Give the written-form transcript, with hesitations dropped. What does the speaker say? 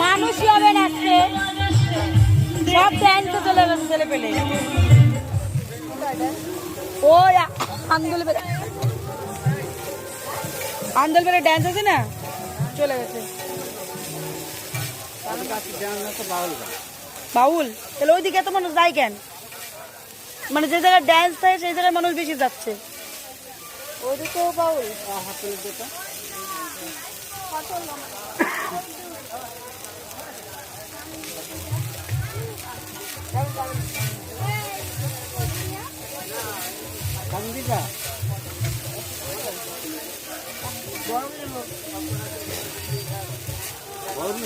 মানুষই হবে না, সব ব্যাংক তো চলে গেছে ছেলে পেলে। ওই আন্দোলন আন্দোলনে ড্যান্স আছে না, চলে গেছে। বাউল তাহলে ওইদিকে এত মানুষ যায় কেন? মানে যে জায়গায় ড্যান্স থাকে সেই জায়গায় মানুষ বেশি যাচ্ছে। ওইদিকেও বাউল গরম